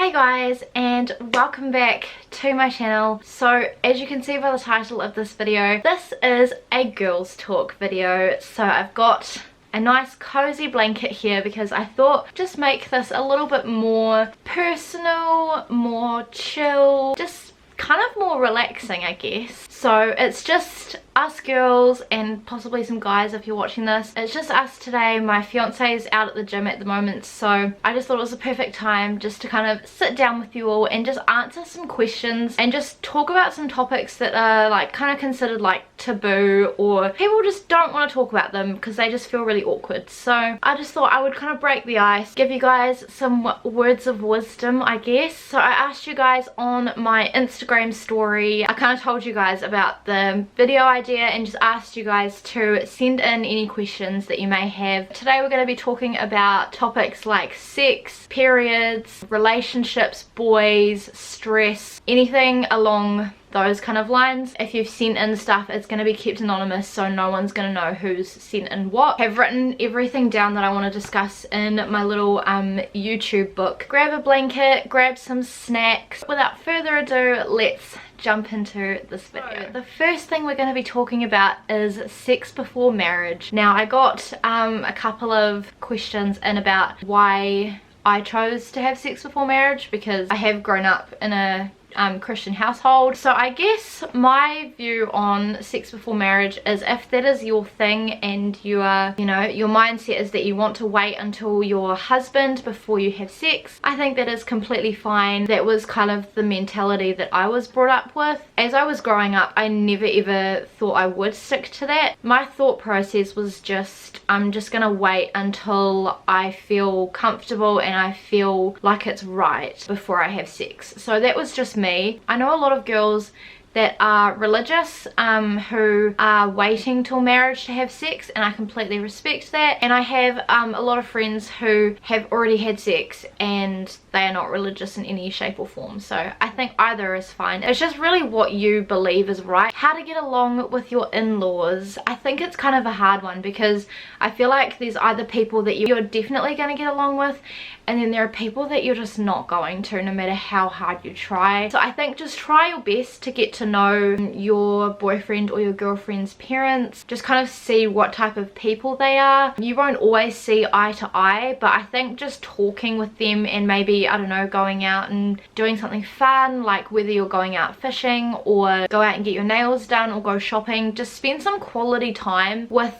Hey guys, and welcome back to my channel. So as you can see by the title of this video, this is a girls talk video. So I've got a nice cozy blanket here because I thought just make this a little bit more personal, more chill, just kind of more relaxing, I guess. So it's just us girls and possibly some guys if you're watching this. It's just us today. My fiance is out at the gym at the moment, so I just thought it was a perfect time just to kind of sit down with you all and just answer some questions and just talk about some topics that are like kind of considered like taboo, or people just don't want to talk about them because they just feel really awkward. So I just thought I would kind of break the ice, give you guys some words of wisdom, I guess. So I asked you guys on my Instagram story, I kind of told you guys about the video idea and just asked you guys to send in any questions that you may have. Today we're going to be talking about topics like sex, periods, relationships, boys, stress, anything along those kind of lines. If you've sent in stuff, it's going to be kept anonymous, so no one's going to know who's sent in what. I've written everything down that I want to discuss in my little YouTube book. Grab a blanket, grab some snacks. Without further ado, let's jump into this video. The first thing we're going to be talking about is sex before marriage. Now I got a couple of questions in about why I chose to have sex before marriage, because I have grown up in a Christian household. So I guess my view on sex before marriage is, if that is your thing and you are, you know, your mindset is that you want to wait until your husband before you have sex, I think that is completely fine. That was kind of the mentality that I was brought up with. As I was growing up, I never ever thought I would stick to that. My thought process was just, I'm just gonna wait until I feel comfortable and I feel like it's right before I have sex. So that was just me. I know a lot of girls that are religious who are waiting till marriage to have sex, and I completely respect that. And I have a lot of friends who have already had sex and they are not religious in any shape or form. So I think either is fine. It's just really what you believe is right. How to get along with your in-laws, I think it's kind of a hard one, because I feel like there's either people that you're definitely going to get along with, and then there are people that you're just not going to, no matter how hard you try. So I think just try your best to get to know your boyfriend or your girlfriend's parents. Just kind of see what type of people they are. You won't always see eye to eye, but I think just talking with them and maybe, I don't know, going out and doing something fun, like whether you're going out fishing or go out and get your nails done or go shopping, just spend some quality time with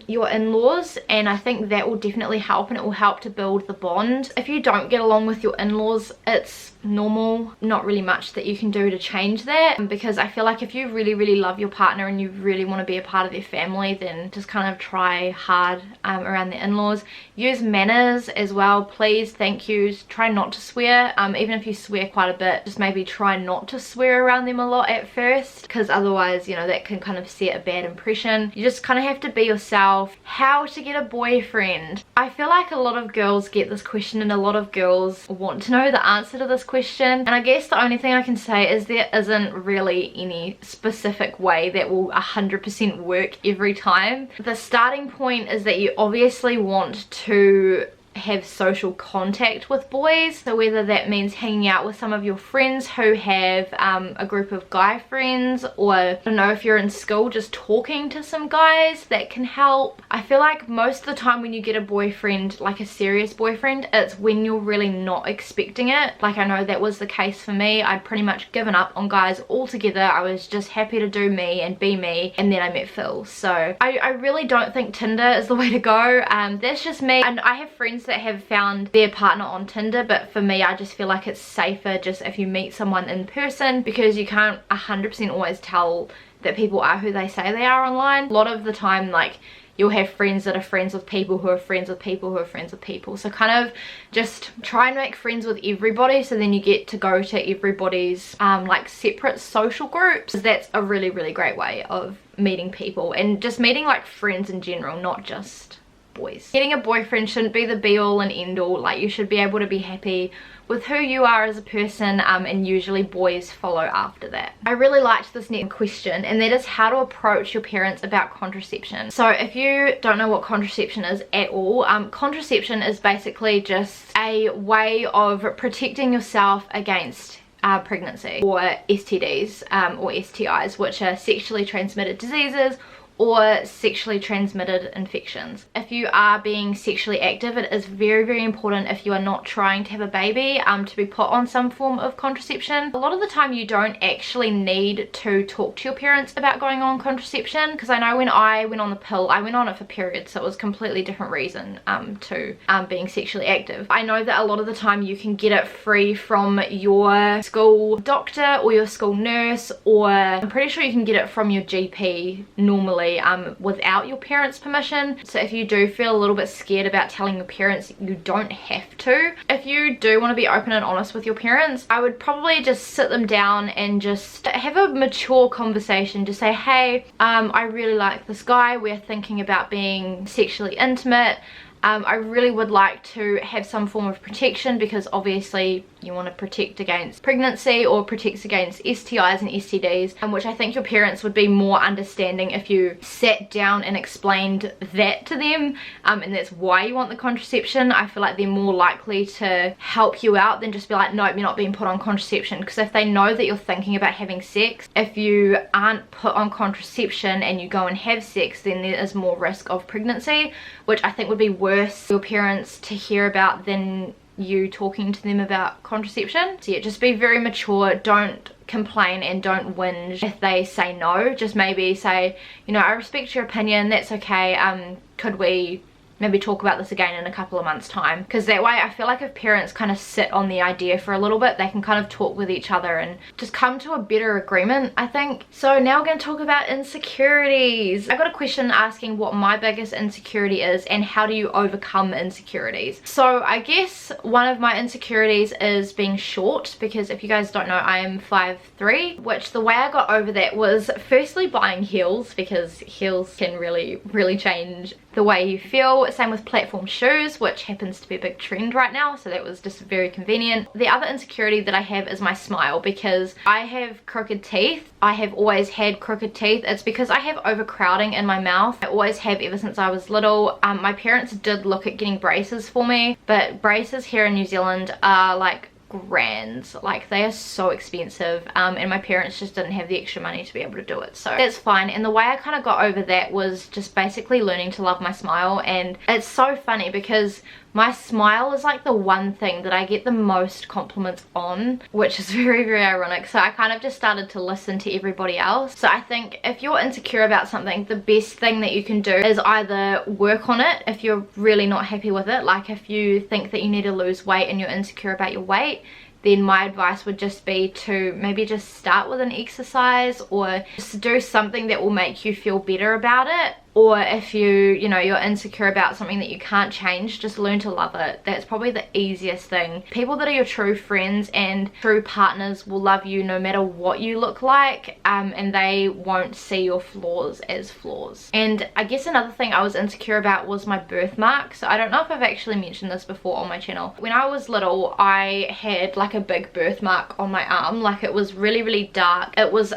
your in-laws, and I think that will definitely help, and it will help to build the bond. If you don't get along with your in-laws, it's normal, not really much that you can do to change that, because I feel like if you really love your partner and you really want to be a part of their family, then just kind of try hard around the in-laws. Use manners as well, please, thank yous. Try not to swear, even if you swear quite a bit, just maybe try not to swear around them a lot at first, because otherwise, you know, that can kind of set a bad impression. You just kind of have to be yourself. How to get a boyfriend? I feel like a lot of girls get this question and a lot of girls want to know the answer to this question, and I guess the only thing I can say is there isn't really any specific way that will 100% work every time. The starting point is that you obviously want to have social contact with boys, so whether that means hanging out with some of your friends who have a group of guy friends, or I don't know, if you're in school, just talking to some guys, that can help. I feel like most of the time when you get a boyfriend, like a serious boyfriend, it's when you're really not expecting it. Like, I know that was the case for me. I'd pretty much given up on guys altogether. I was just happy to do me and be me, and then I met Phil. So I really don't think Tinder is the way to go. That's just me, and I have friends that have found their partner on Tinder, but for me, I just feel like it's safer just if you meet someone in person, because you can't 100% always tell that people are who they say they are online. A lot of the time, like, you'll have friends that are friends with people who are friends with people who are friends with people. So kind of just try and make friends with everybody, so then you get to go to everybody's like separate social groups. That's a really great way of meeting people, and just meeting like friends in general, not just boys. Getting a boyfriend shouldn't be the be all and end all. Like, you should be able to be happy with who you are as a person, and usually boys follow after that. I really liked this next question, and that is how to approach your parents about contraception. So if you don't know what contraception is at all, contraception is basically just a way of protecting yourself against pregnancy or STDs or STIs, which are sexually transmitted diseases or sexually transmitted infections. If you are being sexually active, it is very, very important, if you are not trying to have a baby, to be put on some form of contraception. A lot of the time you don't actually need to talk to your parents about going on contraception, because I know when I went on the pill, I went on it for periods, so it was a completely different reason to being sexually active. I know that a lot of the time you can get it free from your school doctor or your school nurse, or I'm pretty sure you can get it from your GP normally, without your parents' permission. So if you do feel a little bit scared about telling your parents, you don't have to. If you do want to be open and honest with your parents, I would probably just sit them down and just have a mature conversation. Just say, hey, I really like this guy, we're thinking about being sexually intimate. I really would like to have some form of protection, because obviously you want to protect against pregnancy or protect against STIs and STDs, which I think your parents would be more understanding if you sat down and explained that to them, and that's why you want the contraception. I feel like they're more likely to help you out than just be like, nope, you're not being put on contraception. Because if they know that you're thinking about having sex, if you aren't put on contraception and you go and have sex, then there is more risk of pregnancy, which I think would be worse for your parents to hear about than you talking to them about contraception. So yeah, just be very mature. Don't complain and don't whinge if they say no. Just maybe say, you know, I respect your opinion, that's okay, could we maybe talk about this again in a couple of months time? Because that way I feel like if parents kind of sit on the idea for a little bit, they can kind of talk with each other and just come to a better agreement, I think. So now we're going to talk about insecurities. I got a question asking what my biggest insecurity is and how do you overcome insecurities. So I guess one of my insecurities is being short, because if you guys don't know, I am 5'3", which the way I got over that was firstly buying heels, because heels can really change the way you feel. Same with platform shoes, which happens to be a big trend right now, so that was just very convenient. The other insecurity that I have is my smile, because I have crooked teeth. I have always had crooked teeth. It's because I have overcrowding in my mouth. I always have ever since I was little. My parents did look at getting braces for me, but braces here in New Zealand are like grand, like they are so expensive, and my parents just didn't have the extra money to be able to do it, so that's fine. And the way I kind of got over that was just basically learning to love my smile. And it's so funny because my smile is like the one thing that I get the most compliments on, which is very ironic. So I kind of just started to listen to everybody else. So I think if you're insecure about something, the best thing that you can do is either work on it if you're really not happy with it. Like if you think that you need to lose weight and you're insecure about your weight, then my advice would just be to maybe just start with an exercise, or just do something that will make you feel better about it. Or if you're insecure about something that you can't change, just learn to love it. That's probably the easiest thing. People that are your true friends and true partners will love you no matter what you look like, and they won't see your flaws as flaws. And I guess another thing I was insecure about was my birthmark. So I don't know if I've actually mentioned this before on my channel. When I was little, I had like a big birthmark on my arm. Like it was really dark. It was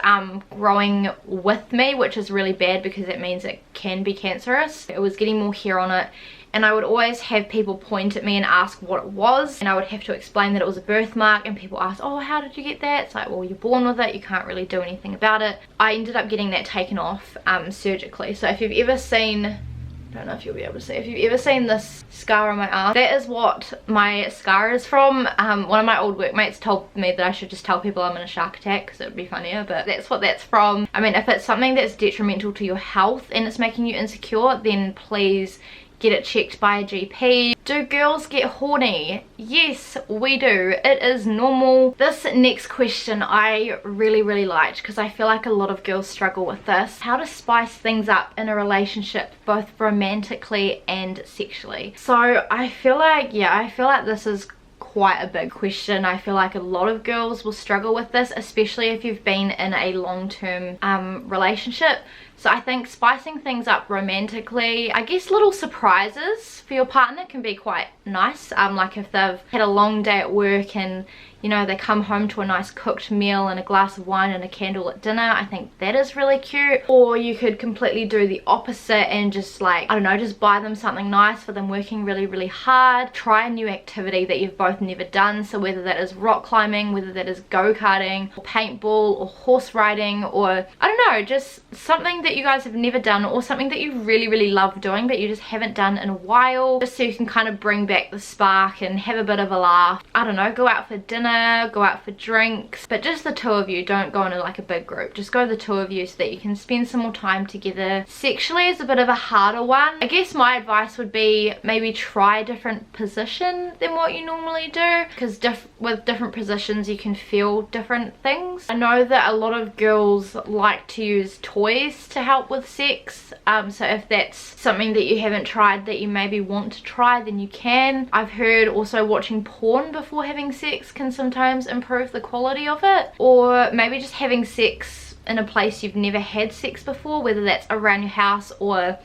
growing with me, which is really bad because it means it can be cancerous. It was getting more hair on it, and I would always have people point at me and ask what it was, and I would have to explain that it was a birthmark, and people ask, oh, how did you get that? It's like, well, you're born with it, you can't really do anything about it. I ended up getting that taken off surgically. So if you've ever seen, I don't know if you'll be able to see, if you've ever seen this scar on my arm, that is what my scar is from. One of my old workmates told me that I should just tell people I'm in a shark attack because it would be funnier, but that's what that's from. I mean, if it's something that's detrimental to your health and it's making you insecure, then please get it checked by a GP. Do girls get horny? Yes, we do. It is normal. This next question I really liked, because I feel like a lot of girls struggle with this. How to spice things up in a relationship, both romantically and sexually. So I feel like, yeah, I feel like this is quite a big question. I feel like a lot of girls will struggle with this, especially if you've been in a long-term relationship. So I think spicing things up romantically, I guess little surprises for your partner can be quite nice. Like if they've had a long day at work and, you know, they come home to a nice cooked meal and a glass of wine and a candle at dinner, I think that is really cute. Or you could completely do the opposite and just like, I don't know, just buy them something nice for them working really, really hard. Try a new activity that you've both never done. So whether that is rock climbing, whether that is go-karting, or paintball, or horse riding, or I don't know, just something that you guys have never done, or something that you really, really love doing but you just haven't done in a while, just so you can kind of bring back the spark and have a bit of a laugh. I don't know, go out for dinner, go out for drinks, but just the two of you. Don't go into like a big group, just go the two of you so that you can spend some more time together. Sexually is a bit of a harder one. I guess my advice would be maybe try a different position than what you normally do, because with different positions you can feel different things. I know that a lot of girls like to use toys to help with sex, so if that's something that you haven't tried that you maybe want to try, then you can. I've heard also watching porn before having sex can sometimes improve the quality of it, or maybe just having sex in a place you've never had sex before, whether that's around your house or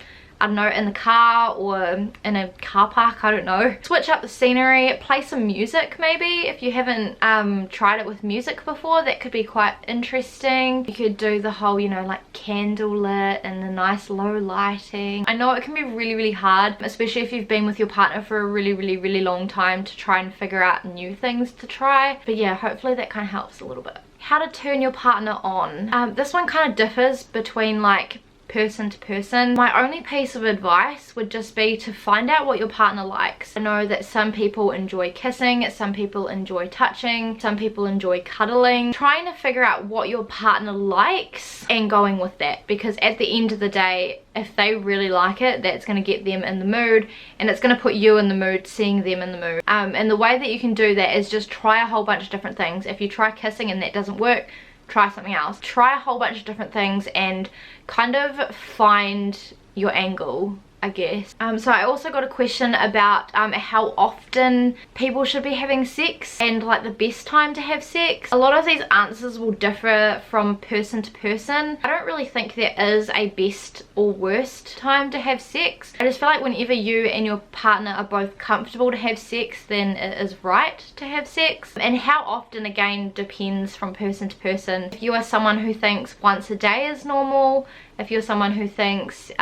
I don't know, in the car or in a car park, I don't know. Switch up the scenery, play some music maybe. If you haven't tried it with music before, that could be quite interesting. You could do the whole, you know, like candlelit and the nice low lighting. I know it can be really, really hard, especially if you've been with your partner for a really, really, really long time, to try and figure out new things to try. But yeah, hopefully that kind of helps a little bit. How to turn your partner on. This one kind of differs between like person to person. My only piece of advice would just be to find out what your partner likes. I know that some people enjoy kissing, some people enjoy touching, some people enjoy cuddling. Trying to figure out what your partner likes and going with that, because at the end of the day, if they really like it, that's going to get them in the mood, and it's going to put you in the mood seeing them in the mood. And the way that you can do that is just try a whole bunch of different things. If you try kissing and that doesn't work, try something else. Try a whole bunch of different things and kind of find your angle, I guess. So I also got a question about how often people should be having sex and like the best time to have sex. A lot of these answers will differ from person to person. I don't really think there is a best or worst time to have sex. I just feel like whenever you and your partner are both comfortable to have sex, then it is right to have sex. And how often, again, depends from person to person. If you are someone who thinks once a day is normal, if you're someone who thinks, you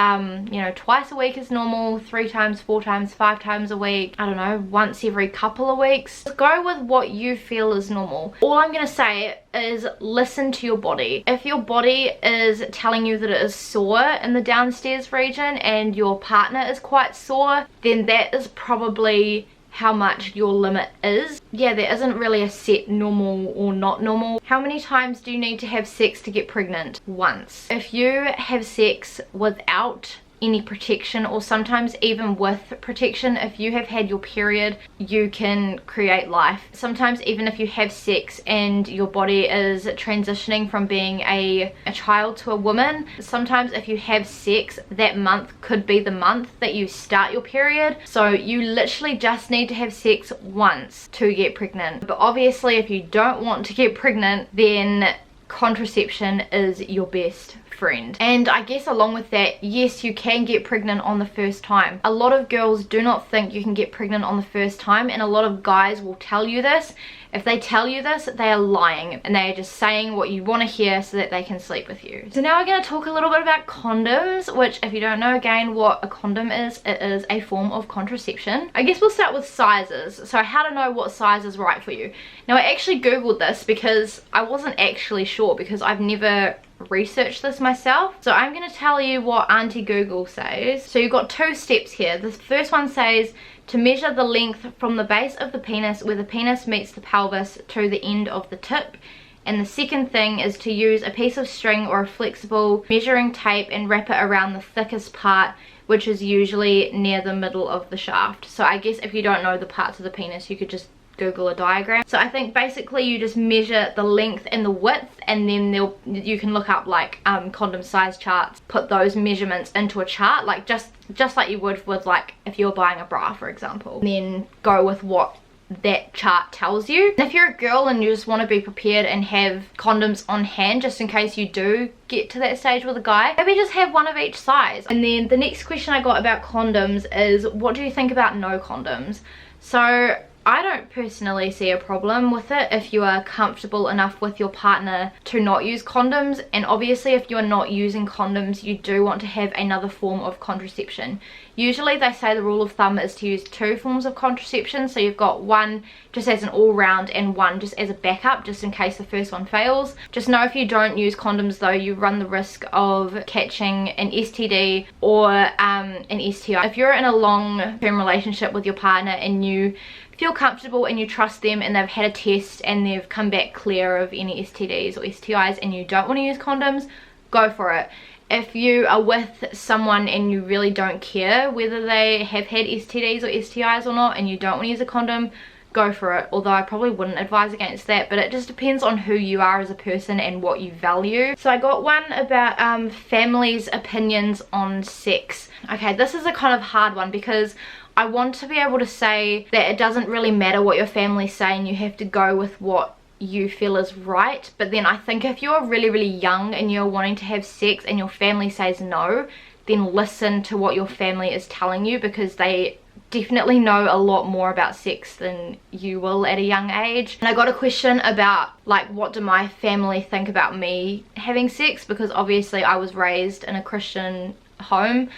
know, twice a week is normal, 3 times, 4 times, 5 times a week, I don't know, once every couple of weeks, just go with what you feel is normal. All I'm going to say is listen to your body. If your body is telling you that it is sore in the downstairs region and your partner is quite sore, then that is probably how much your limit is. Yeah, there isn't really a set normal or not normal. How many times do you need to have sex to get pregnant? Once. If you have sex without any protection, or sometimes even with protection, if you have had your period, you can create life. Sometimes even if you have sex and your body is transitioning from being a child to a woman, sometimes if you have sex, that month could be the month that you start your period. So you literally just need to have sex once to get pregnant. But obviously if you don't want to get pregnant, then contraception is your best friend. And I guess along with that, yes, you can get pregnant on the first time. A lot of girls do not think you can get pregnant on the first time, and a lot of guys will tell you this. If they tell you this, they are lying, and they are just saying what you want to hear so that they can sleep with you. So now we're going to talk a little bit about condoms, which if you don't know again what a condom is, it is a form of contraception. I guess we'll start with sizes. So how to know what size is right for you. Now I actually googled this because I wasn't actually sure, because I've never researched this myself. So I'm going to tell you what Auntie Google says. So you've got 2 steps here. The first one says to measure the length from the base of the penis where the penis meets the pelvis to the end of the tip. And the second thing is to use a piece of string or a flexible measuring tape and wrap it around the thickest part, which is usually near the middle of the shaft. So I guess if you don't know the parts of the penis, you could just Google a diagram. So I think basically you just measure the length and the width, and then you can look up like condom size charts, put those measurements into a chart, like just like you would with like if you're buying a bra, for example, and then go with what that chart tells you. And if you're a girl and you just want to be prepared and have condoms on hand just in case you do get to that stage with a guy, maybe just have one of each size. And then the next question I got about condoms is, what do you think about no condoms? So I don't personally see a problem with it if you are comfortable enough with your partner to not use condoms. And obviously if you're not using condoms, you do want to have another form of contraception. Usually they say the rule of thumb is to use 2 forms of contraception, so you've got one just as an all-round and one just as a backup, just in case the first one fails. Just know if you don't use condoms though, you run the risk of catching an STD or an STI. If you're in a long-term relationship with your partner and you feel comfortable and you trust them and they've had a test and they've come back clear of any STDs or STIs and you don't want to use condoms, go for it. If you are with someone and you really don't care whether they have had STDs or STIs or not and you don't want to use a condom, go for it. Although I probably wouldn't advise against that, but it just depends on who you are as a person and what you value. So I got one about families' opinions on sex. Okay, this is a kind of hard one because I want to be able to say that it doesn't really matter what your family say and you have to go with what you feel is right. But then I think if you're really young and you're wanting to have sex and your family says no, then listen to what your family is telling you, because they definitely know a lot more about sex than you will at a young age. And I got a question about like, what do my family think about me having sex, because obviously I was raised in a Christian home,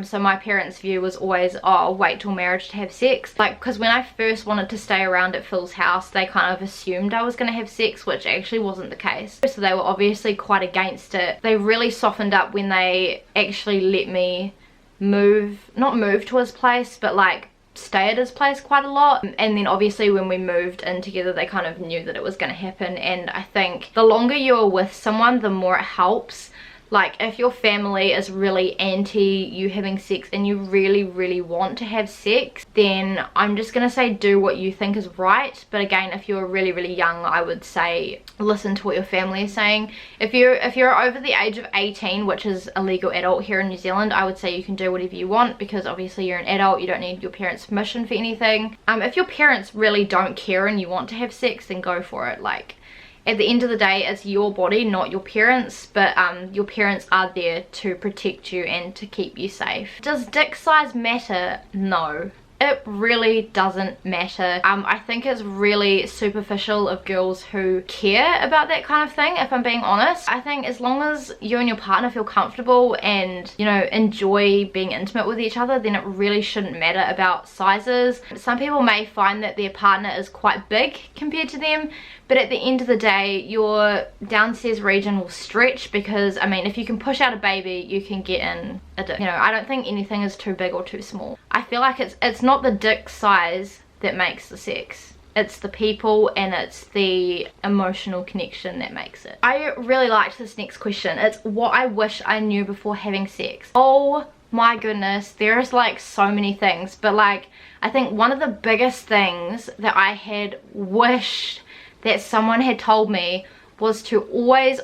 so my parents' view was always, oh, wait till marriage to have sex. Like, because when I first wanted to stay around at Phil's house, they kind of assumed I was going to have sex, which actually wasn't the case. So they were obviously quite against it. They really softened up when they actually let me not move to his place, but like stay at his place quite a lot. And then obviously when we moved in together, they kind of knew that it was going to happen. And I think the longer you're with someone, the more it helps. Like, if your family is really anti you having sex and you really want to have sex, then I'm just gonna say do what you think is right. But again, if you're really young, I would say listen to what your family is saying. If you're over the age of 18, which is a legal adult here in New Zealand, I would say you can do whatever you want, because obviously you're an adult, you don't need your parents' permission for anything. If your parents really don't care and you want to have sex, then go for it. Like, at the end of the day, it's your body, not your parents, but your parents are there to protect you and to keep you safe. Does dick size matter? No. It really doesn't matter. I think it's really superficial of girls who care about that kind of thing, if I'm being honest. I think as long as you and your partner feel comfortable and, you know, enjoy being intimate with each other, then it really shouldn't matter about sizes. Some people may find that their partner is quite big compared to them, but at the end of the day, your downstairs region will stretch, because, I mean, if you can push out a baby, you can get in a dick. You know, I don't think anything is too big or too small. I feel like it's not the dick size that makes the sex. It's the people and it's the emotional connection that makes it. I really liked this next question. It's what I wish I knew before having sex. Oh my goodness, there's like so many things, but like, I think one of the biggest things that I had wished that someone had told me was to always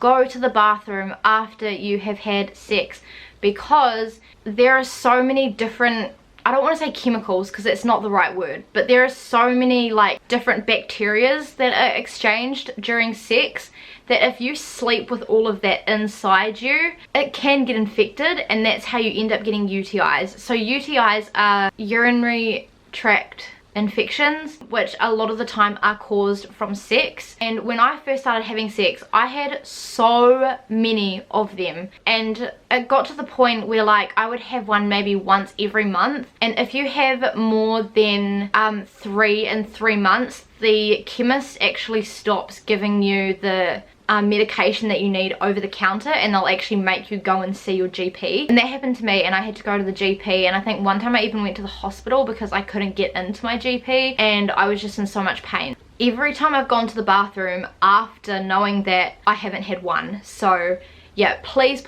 go to the bathroom after you have had sex, because there are so many different, I don't want to say chemicals because it's not the right word, but there are so many like different bacterias that are exchanged during sex, that if you sleep with all of that inside you, it can get infected, and that's how you end up getting UTIs. So UTIs are urinary tract infections, which a lot of the time are caused from sex. And when I first started having sex, I had so many of them, and it got to the point where like I would have one maybe once every month. And if you have more than 3 in 3 months, the chemist actually stops giving you the medication that you need over the counter, and they'll actually make you go and see your GP. And that happened to me, and I had to go to the GP, and I think one time I even went to the hospital because I couldn't get into my GP, and I was just in so much pain. Every time I've gone to the bathroom after knowing that, I haven't had one. So yeah, please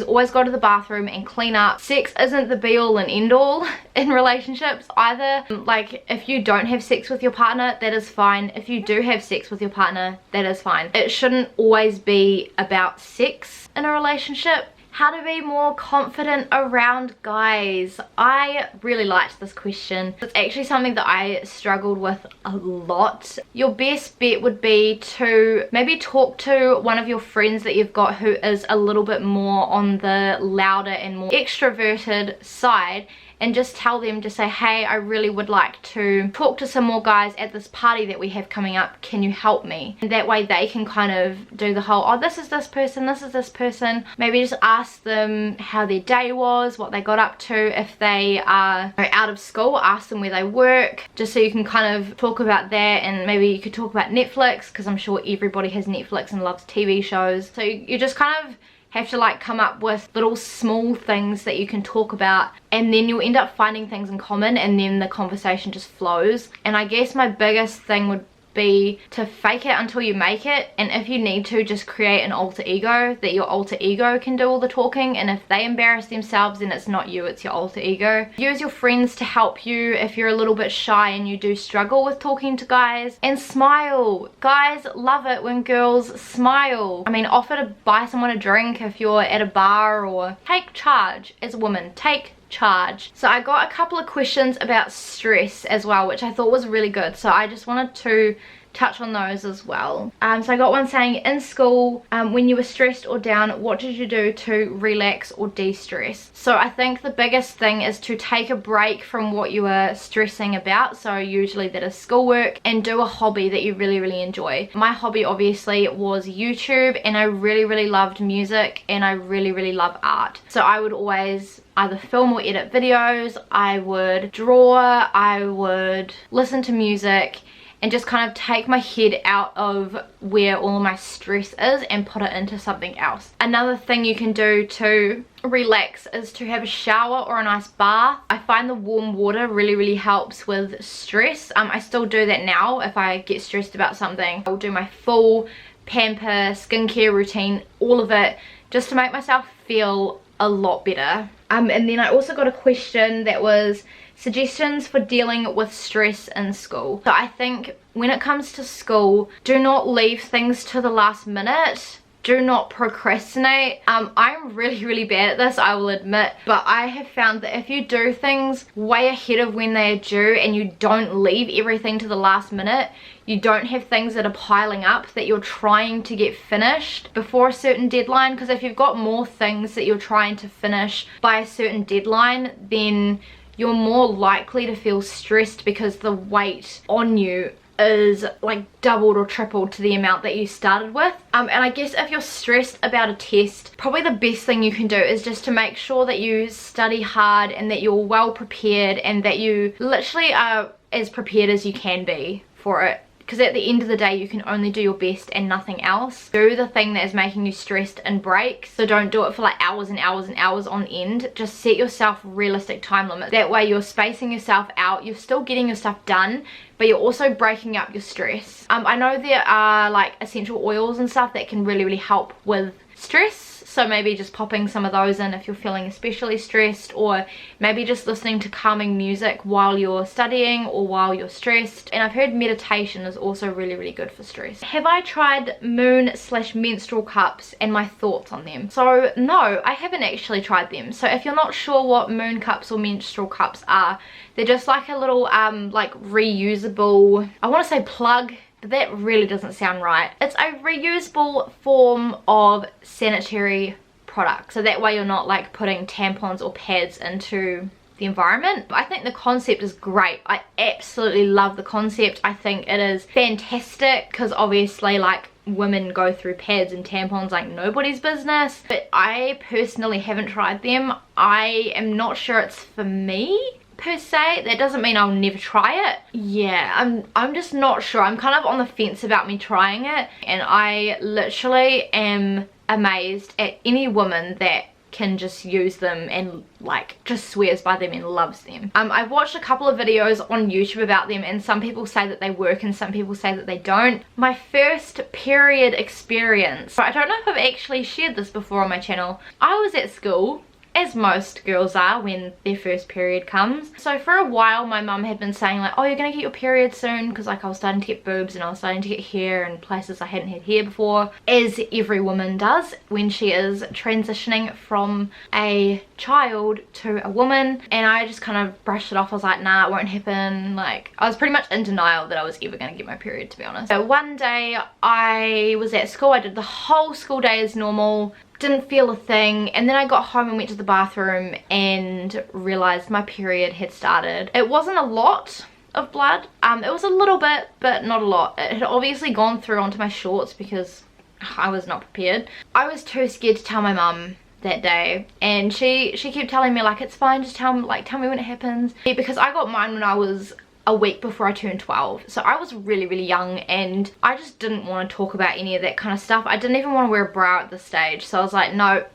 always go to the bathroom and clean up. Sex isn't the be all and end all in relationships either. Like, if you don't have sex with your partner, that is fine. If you do have sex with your partner, that is fine. It shouldn't always be about sex in a relationship. How to be more confident around guys. I really liked this question. It's actually something that I struggled with a lot. Your best bet would be to maybe talk to one of your friends that you've got who is a little bit more on the louder and more extroverted side, and just tell them, just say, hey, I really would like to talk to some more guys at this party that we have coming up, can you help me? And that way they can kind of do the whole, oh, this is this person, this is this person. Maybe just ask them how their day was, what they got up to. If they are out of school, ask them where they work, just so you can kind of talk about that. And maybe you could talk about Netflix, because I'm sure everybody has Netflix and loves TV shows. So you just kind of have to like come up with little small things that you can talk about, and then you'll end up finding things in common, and then the conversation just flows. And I guess my biggest thing would be to fake it until you make it, and if you need to, just create an alter ego that your alter ego can do all the talking, and if they embarrass themselves, then it's not you, it's your alter ego. Use your friends to help you if you're a little bit shy and you do struggle with talking to guys. And smile. Guys love it when girls smile. I mean, offer to buy someone a drink if you're at a bar, or take charge as a woman. Take charge. So I got a couple of questions about stress as well, which I thought was really good, so I just wanted to touch on those as well. So I got one saying, in school, when you were stressed or down, what did you do to relax or de-stress? So I think the biggest thing is to take a break from what you are stressing about, so usually that is schoolwork, and do a hobby that you really enjoy. My hobby obviously was YouTube, and I really loved music, and I really love art. So I would always either film or edit videos, I would draw, I would listen to music, and just kind of take my head out of where all of my stress is and put it into something else. Another thing you can do to relax is to have a shower or a nice bath. I find the warm water really helps with stress. I still do that now. If I get stressed about something, I'll do my full pamper, skincare routine, all of it, just to make myself feel a lot better. And then I also got a question that was suggestions for dealing with stress in school. So I think when it comes to school, do not leave things to the last minute. Do not procrastinate. I'm really bad at this, I will admit, but I have found that if you do things way ahead of when they are due, and you don't leave everything to the last minute, you don't have things that are piling up that you're trying to get finished before a certain deadline. Because if you've got more things that you're trying to finish by a certain deadline, then you're more likely to feel stressed, because the weight on you is like doubled or tripled to the amount that you started with. And I guess if you're stressed about a test, probably the best thing you can do is just to make sure that you study hard, and that you're well prepared, and that you literally are as prepared as you can be for it. Because at the end of the day, you can only do your best and nothing else. Do the thing that is making you stressed and break. So don't do it for like hours and hours and hours on end. Just set yourself realistic time limits. That way you're spacing yourself out. You're still getting your stuff done, but you're also breaking up your stress. I know there are like essential oils and stuff that can really help with stress. So maybe just popping some of those in if you're feeling especially stressed, or maybe just listening to calming music while you're studying or while you're stressed. And I've heard meditation is also really good for stress. Have I tried moon/menstrual cups and my thoughts on them? So no, I haven't actually tried them. So if you're not sure what moon cups or menstrual cups are, they're just like a little like reusable, I want to say plug, but that really doesn't sound right. It's a reusable form of sanitary product, so that way you're not like putting tampons or pads into the environment. I think the concept is great. I absolutely love the concept. I think it is fantastic, because obviously like women go through pads and tampons like nobody's business, but I personally haven't tried them. I am not sure it's for me per se. That doesn't mean I'll never try it. Yeah, I'm just not sure. I'm kind of on the fence about me trying it, and I literally am amazed at any woman that can just use them and like just swears by them and loves them. I've watched a couple of videos on YouTube about them, and some people say that they work and some people say that they don't. My first period experience, I don't know if I've actually shared this before on my channel. I was at school as most girls are when their first period comes. So for a while my mum had been saying like, oh, you're gonna get your period soon, because like I was starting to get boobs and I was starting to get hair in places I hadn't had hair before, as every woman does when she is transitioning from a child to a woman. And I just kind of brushed it off. I was like, nah, it won't happen. Like, I was pretty much in denial that I was ever gonna get my period, to be honest. So one day I was at school, I did the whole school day as normal, didn't feel a thing, and then I got home and went to the bathroom and realized my period had started. It wasn't a lot of blood, it was a little bit, but not a lot. It had obviously gone through onto my shorts because I was not prepared. I was too scared to tell my mum that day, and she kept telling me like, it's fine, just tell me when it happens, because I got mine when I was a week before I turned 12, so I was really young, and I just didn't want to talk about any of that kind of stuff. I didn't even want to wear a bra at this stage, so I was like, no,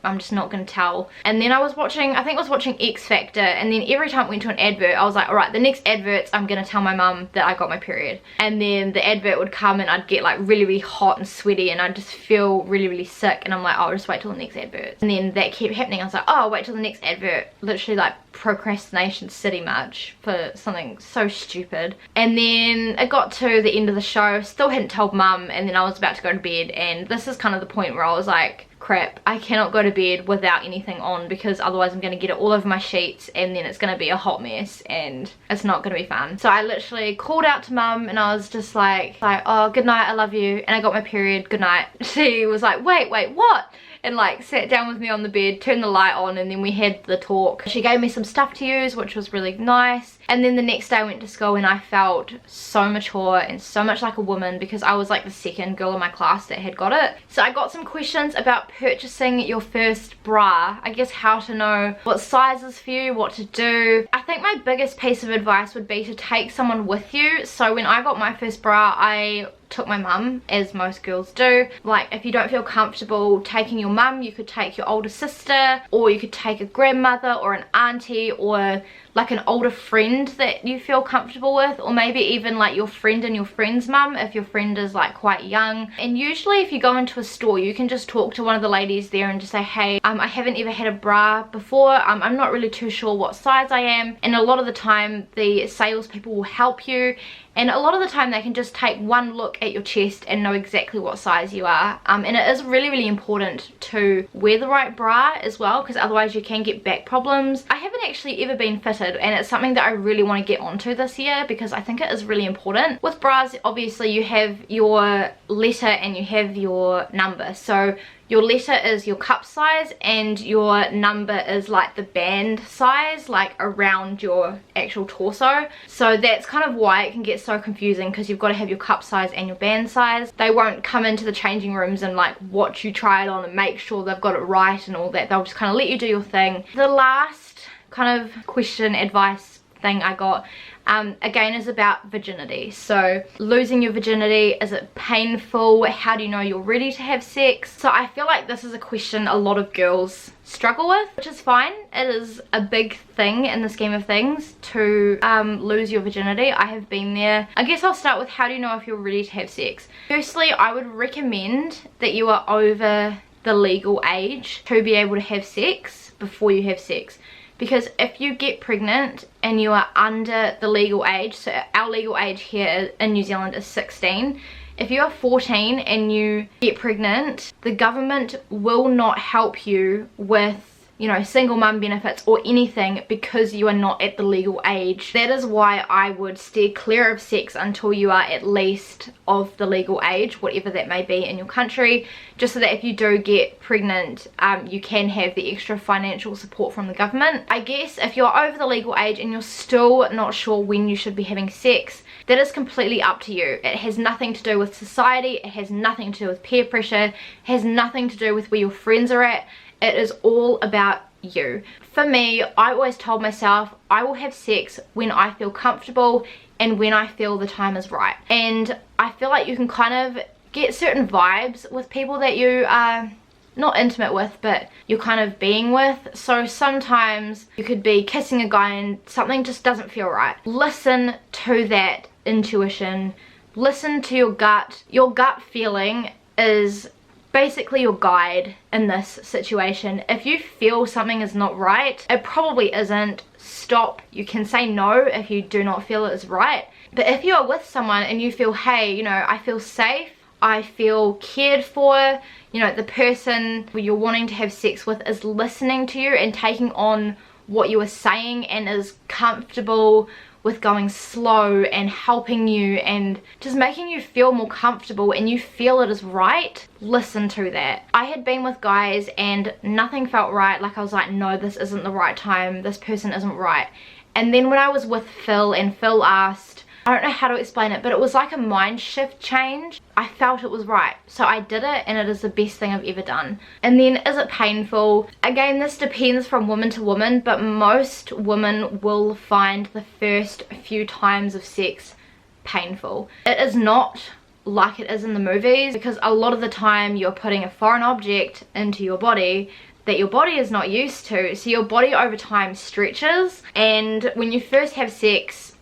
I'm just not gonna tell. And then I was watching, I think I was watching X Factor, and then every time it went to an advert, I was like, alright, the next adverts I'm gonna tell my mum that I got my period. And then the advert would come and I'd get like really hot and sweaty, and I'd just feel really sick, and I'm like, oh, I'll just wait till the next advert. And then that kept happening. I was like, oh, I'll wait till the next advert. Literally like procrastination city much for something so stupid. And then it got to the end of the show, still hadn't told mum, and then I was about to go to bed, and this is kind of the point where I was like, crap, I cannot go to bed without anything on, because otherwise I'm going to get it all over my sheets and then it's going to be a hot mess and it's not going to be fun. So I literally called out to mum and I was just like, oh, good night, I love you, and I got my period, good night. She was like, wait, what? And like sat down with me on the bed, turned the light on, and then we had the talk. She gave me some stuff to use, which was really nice. And then the next day I went to school and I felt so mature and so much like a woman, because I was like the second girl in my class that had got it. So I got some questions about purchasing your first bra. I guess how to know what sizes for you, what to do. I think my biggest piece of advice would be to take someone with you. So when I got my first bra, I took my mum, as most girls do. Like, if you don't feel comfortable taking your mum, you could take your older sister, or you could take a grandmother or an auntie, or like an older friend that you feel comfortable with, or maybe even like your friend and your friend's mum if your friend is like quite young. And usually if you go into a store, you can just talk to one of the ladies there and just say, hey, I haven't ever had a bra before, I'm not really too sure what size I am. And a lot of the time the salespeople will help you, and a lot of the time they can just take one look at your chest and know exactly what size you are. And it is really important to wear the right bra as well, because otherwise you can get back problems. I haven't actually ever been fitted, and it's something that I really want to get onto this year, because I think it is really important. With bras, obviously you have your letter and you have your number. So your letter is your cup size and your number is like the band size, like around your actual torso. So that's kind of why it can get so confusing, because you've got to have your cup size and your band size. They won't come into the changing rooms and like watch you try it on and make sure they've got it right and all that. They'll just kind of let you do your thing. The last kind of question, advice thing I got again is about virginity. So losing your virginity, is it painful? How do you know you're ready to have sex? So I feel like this is a question a lot of girls struggle with, which is fine. It is a big thing in the scheme of things to lose your virginity. I have been there. I guess I'll start with, how do you know if you're ready to have sex? Firstly, I would recommend that you are over the legal age to be able to have sex before you have sex. Because if you get pregnant and you are under the legal age, so our legal age here in New Zealand is 16, if you are 14 and you get pregnant, the government will not help you with, you know, single mum benefits or anything, because you are not at the legal age. That is why I would steer clear of sex until you are at least of the legal age, whatever that may be in your country, just so that if you do get pregnant, you can have the extra financial support from the government. I guess if you're over the legal age and you're still not sure when you should be having sex, that is completely up to you. It has nothing to do with society, it has nothing to do with peer pressure, it has nothing to do with where your friends are at. It is all about you. For me, I always told myself I will have sex when I feel comfortable and when I feel the time is right. And I feel like you can kind of get certain vibes with people that you are not intimate with, but you're kind of being with. So sometimes you could be kissing a guy and something just doesn't feel right. Listen to that intuition. Listen to your gut. Your gut feeling is basically your guide in this situation. If you feel something is not right, it probably isn't. Stop. You can say no if you do not feel it is right. But if you are with someone and you feel, hey, you know, I feel safe, I feel cared for, you know, the person who you're wanting to have sex with is listening to you and taking on what you are saying and is comfortable with going slow and helping you and just making you feel more comfortable, and you feel it is right, listen to that. I had been with guys and nothing felt right. Like I was like, no, this isn't the right time, this person isn't right. And then when I was with Phil and Phil asked, I don't know how to explain it, but it was like a mind shift change. I felt it was right, so I did it, and it is the best thing I've ever done. And then, is it painful? Again, this depends from woman to woman, but most women will find the first few times of sex painful. It is not like it is in the movies, because a lot of the time you're putting a foreign object into your body that your body is not used to, so your body over time stretches, and when you first have sex,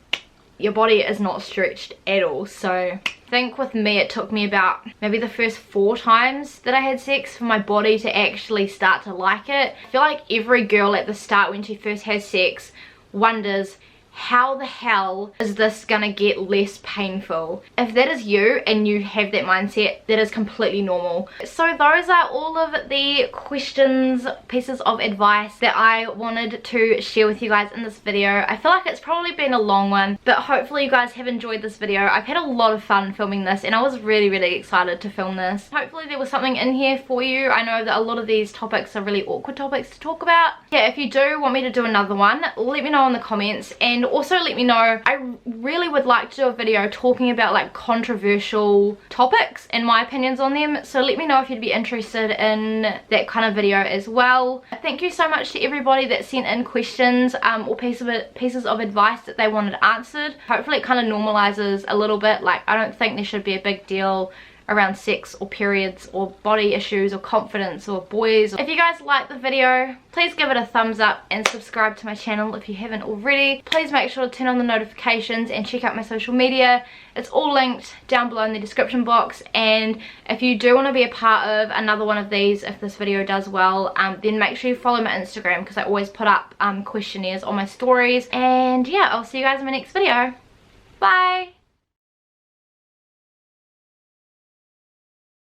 your body is not stretched at all. So I think with me it took me about maybe the first 4 times that I had sex for my body to actually start to like it. I feel like every girl at the start when she first has sex wonders, how the hell is this gonna get less painful? If that is you and you have that mindset, that is completely normal. So those are all of the questions, pieces of advice that I wanted to share with you guys in this video. I feel like it's probably been a long one, but hopefully you guys have enjoyed this video. I've had a lot of fun filming this, and I was really excited to film this. Hopefully there was something in here for you. I know that a lot of these topics are really awkward topics to talk about. Yeah, if you do want me to do another one, let me know in the comments, and also let me know. I really would like to do a video talking about like controversial topics and my opinions on them, so let me know if you'd be interested in that kind of video as well. Thank you so much to everybody that sent in questions or pieces of advice that they wanted answered. Hopefully it kind of normalizes a little bit. Like, I don't think there should be a big deal around sex or periods or body issues or confidence or boys. If you guys like the video, please give it a thumbs up and subscribe to my channel if you haven't already. Please make sure to turn on the notifications and check out my social media. It's all linked down below in the description box, and if you do want to be a part of another one of these, if this video does well, then make sure you follow my Instagram, because I always put up questionnaires on my stories. And yeah, I'll see you guys in my next video. Bye!